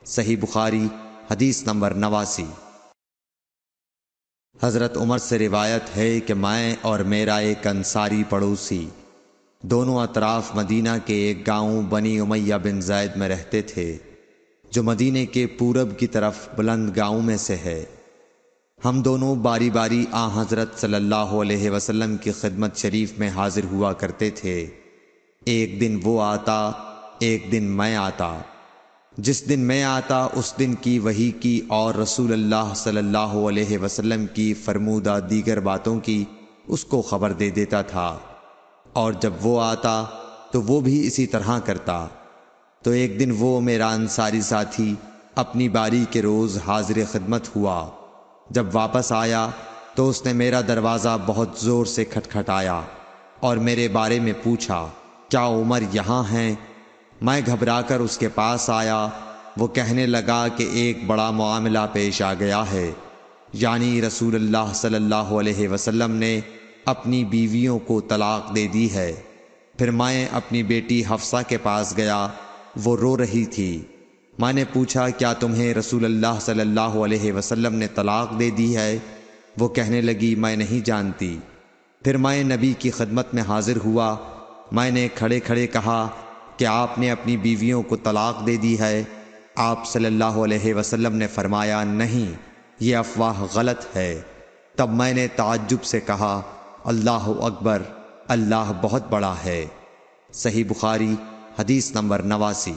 صحیح بخاری حدیث نمبر 89۔ حضرت عمر سے روایت ہے کہ میں اور میرا ایک انصاری پڑوسی دونوں اطراف مدینہ کے ایک گاؤں بنی امیہ بن زید میں رہتے تھے، جو مدینے کے پورب کی طرف بلند گاؤں میں سے ہے۔ ہم دونوں باری باری حضرت صلی اللہ علیہ وسلم کی خدمت شریف میں حاضر ہوا کرتے تھے۔ ایک دن وہ آتا، ایک دن میں آتا۔ جس دن میں آتا اس دن کی وحی کی اور رسول اللہ صلی اللہ علیہ وسلم کی فرمودہ دیگر باتوں کی اس کو خبر دے دیتا تھا، اور جب وہ آتا تو وہ بھی اسی طرح کرتا۔ تو ایک دن وہ میرا انصاری ساتھی اپنی باری کے روز حاضر خدمت ہوا۔ جب واپس آیا تو اس نے میرا دروازہ بہت زور سے کھٹکھٹایا اور میرے بارے میں پوچھا، کیا عمر یہاں ہیں؟ میں گھبرا کر اس کے پاس آیا۔ وہ کہنے لگا کہ ایک بڑا معاملہ پیش آ گیا ہے، یعنی رسول اللہ صلی اللہ علیہ وسلم نے اپنی بیویوں کو طلاق دے دی ہے۔ پھر میں اپنی بیٹی حفصہ کے پاس گیا، وہ رو رہی تھی۔ میں نے پوچھا، کیا تمہیں رسول اللہ صلی اللہ علیہ وسلم نے طلاق دے دی ہے؟ وہ کہنے لگی، میں نہیں جانتی۔ پھر میں نبی کی خدمت میں حاضر ہوا۔ میں نے کھڑے کھڑے کہا کہ آپ نے اپنی بیویوں کو طلاق دے دی ہے؟ آپ صلی اللہ علیہ وسلم نے فرمایا، نہیں، یہ افواہ غلط ہے۔ تب میں نے تعجب سے کہا، اللہ اکبر، اللہ بہت بڑا ہے۔ صحیح بخاری حدیث نمبر 89۔